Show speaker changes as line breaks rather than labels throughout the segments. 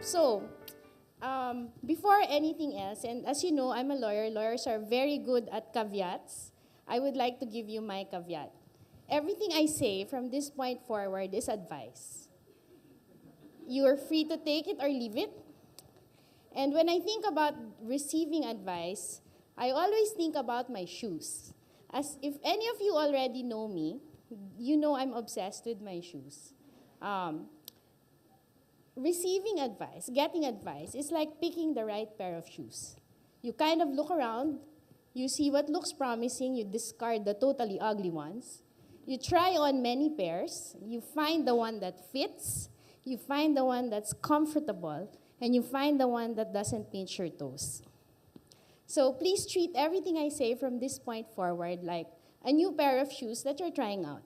So, before anything else, and as you know, I'm a lawyer. Lawyers are very good at caveats. I would like to give you my caveat. Everything I say from this point forward is advice. You are free to take it or leave it. And when I think about receiving advice, I always think about my shoes. As if any of you already know me, you know I'm obsessed with my shoes. Receiving advice, getting advice, is like picking the right pair of shoes. You kind of look around, you see what looks promising, you discard the totally ugly ones. You try on many pairs, you find the one that fits, you find the one that's comfortable, and you find the one that doesn't pinch your toes. So please treat everything I say from this point forward like a new pair of shoes that you're trying out.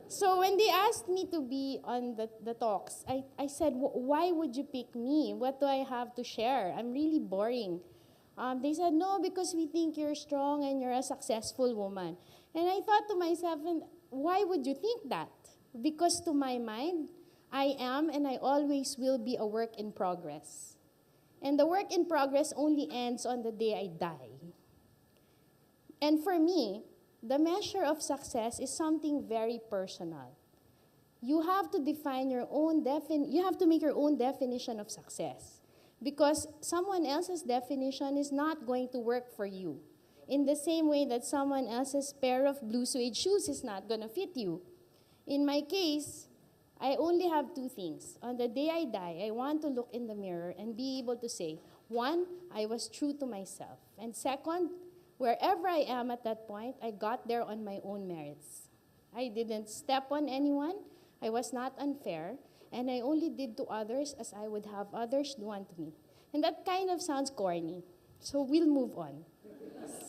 So when they asked me to be on the talks, I said, why would you pick me? What do I have to share? I'm really boring. They said, no, because we think you're strong and you're a successful woman. And I thought to myself, why would you think that? Because to my mind, I am and I always will be a work in progress. And the work in progress only ends on the day I die. And for me, the measure of success is something very personal. You have to define your own you have to make your own definition of success. Because someone else's definition is not going to work for you. In the same way that someone else's pair of blue suede shoes is not going to fit you. In my case, I only have two things. On the day I die, I want to look in the mirror and be able to say, one, I was true to myself. And second, wherever I am at that point, I got there on my own merits. I didn't step on anyone, I was not unfair, and I only did to others as I would have others do unto me. And that kind of sounds corny, so we'll move on.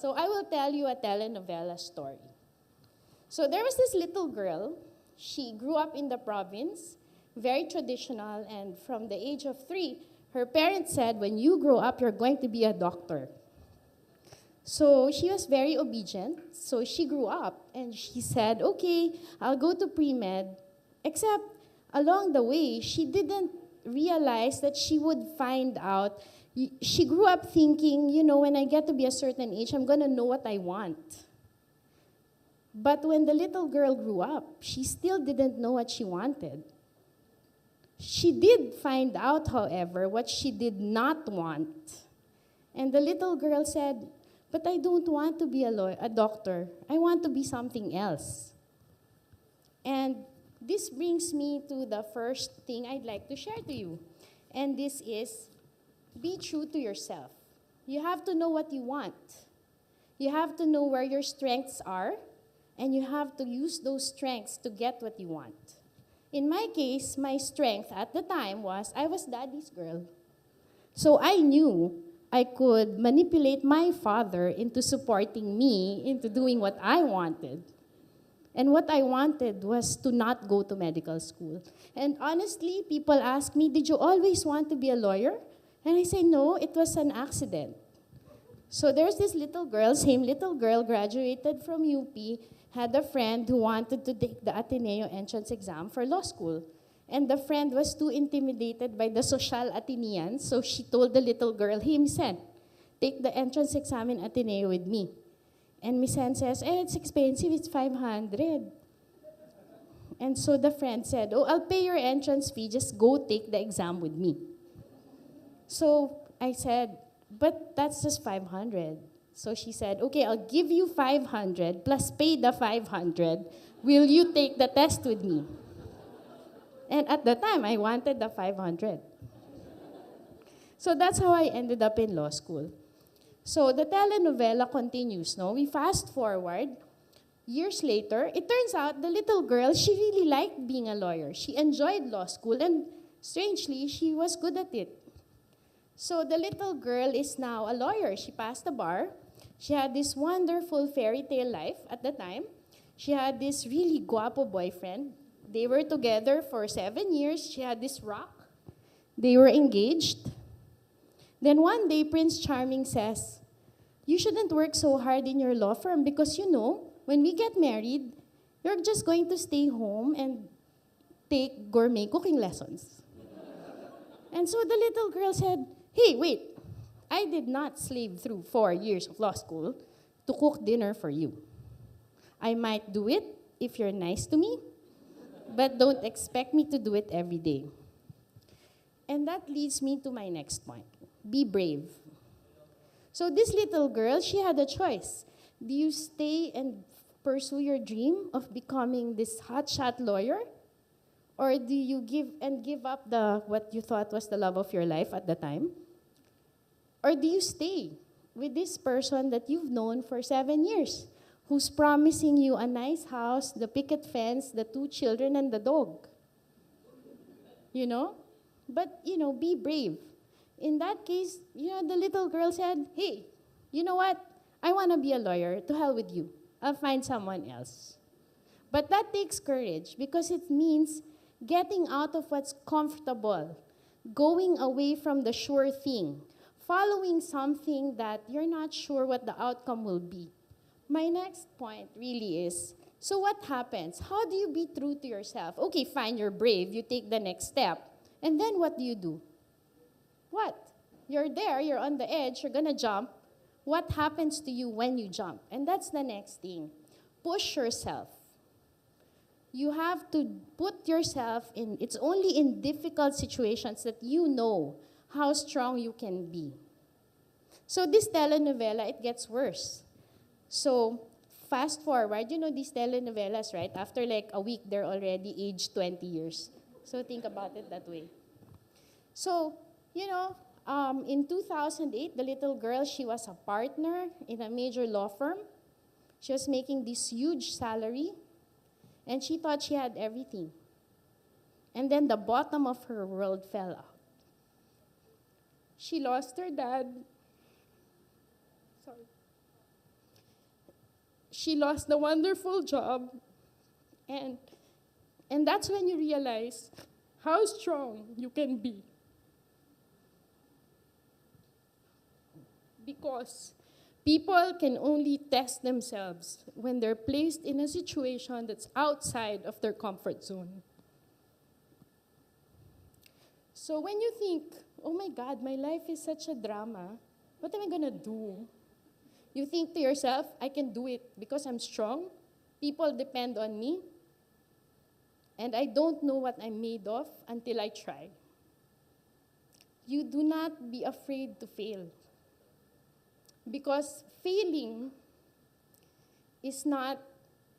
So I will tell you a telenovela story. So there was this little girl. She grew up in the province, very traditional, and from the age of 3, her parents said, when you grow up, you're going to be a doctor. So she was very obedient, so she grew up, and she said, okay, I'll go to pre-med, except along the way, she didn't realize that she would find out. She grew up thinking, when I get to be a certain age, I'm going to know what I want. But when the little girl grew up, she still didn't know what she wanted. She did find out, however, what she did not want. And the little girl said, but I don't want to be a doctor. I want to be something else. And this brings me to the first thing I'd like to share to you. And this is, be true to yourself. You have to know what you want. You have to know where your strengths are. And you have to use those strengths to get what you want. In my case, my strength at the time was I was daddy's girl. So I knew I could manipulate my father into supporting me, into doing what I wanted. And what I wanted was to not go to medical school. And honestly, people ask me, did you always want to be a lawyer? And I say, no, it was an accident. So there's this little girl, same little girl, graduated from UP, had a friend who wanted to take the Ateneo entrance exam for law school. And the friend was too intimidated by the social Ateneans, so she told the little girl, hey, Miscen, take the entrance exam in Ateneo with me. And Miscen says, it's expensive, it's 500. And so the friend said, oh, I'll pay your entrance fee, just go take the exam with me. So I said, but that's just 500. So she said, okay, I'll give you 500 plus pay the 500. Will you take the test with me? And at the time, I wanted the 500. So that's how I ended up in law school. So the telenovela continues, no? We fast forward. Years later, it turns out the little girl, she really liked being a lawyer. She enjoyed law school, and strangely, she was good at it. So the little girl is now a lawyer. She passed the bar. She had this wonderful fairy tale life at the time. She had this really guapo boyfriend. They were together for 7 years. She had this rock. They were engaged. Then one day, Prince Charming says, you shouldn't work so hard in your law firm because, when we get married, you're just going to stay home and take gourmet cooking lessons. And so the little girl said, hey, wait, I did not slave through 4 years of law school to cook dinner for you. I might do it if you're nice to me, but don't expect me to do it every day. And that leads me to my next point. Be brave. So this little girl, she had a choice. Do you stay and pursue your dream of becoming this hotshot lawyer? Or do you give up what you thought was the love of your life at the time? Or do you stay with this person that you've known for 7 years, who's promising you a nice house, the picket fence, the 2 children, and the dog? You know? But, be brave. In that case, the little girl said, hey, you know what? I want to be a lawyer. To hell with you. I'll find someone else. But that takes courage because it means getting out of what's comfortable, going away from the sure thing, following something that you're not sure what the outcome will be. My next point really is, so what happens? How do you be true to yourself? Okay, fine, you're brave. You take the next step. And then what do? What? You're there, you're on the edge, you're gonna jump. What happens to you when you jump? And that's the next thing. Push yourself. You have to put yourself in, it's only in difficult situations that you know how strong you can be. So this telenovela, it gets worse. So fast forward, these telenovelas, right? After like a week, they're already aged 20 years. So think about it that way. So, in 2008, the little girl, she was a partner in a major law firm. She was making this huge salary, and she thought she had everything. And then the bottom of her world fell out. She lost her dad. She lost the wonderful job. And that's when you realize how strong you can be. Because people can only test themselves when they're placed in a situation that's outside of their comfort zone. So when you think, oh my God, my life is such a drama, what am I gonna do? You think to yourself, I can do it because I'm strong, people depend on me, and I don't know what I'm made of until I try. You do not be afraid to fail. Because failing is not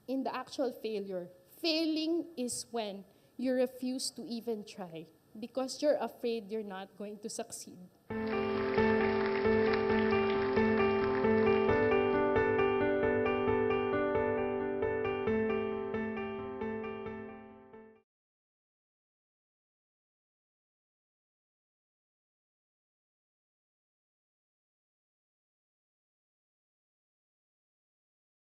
in the actual failure. Failing is when you refuse to even try because you're afraid you're not going to succeed.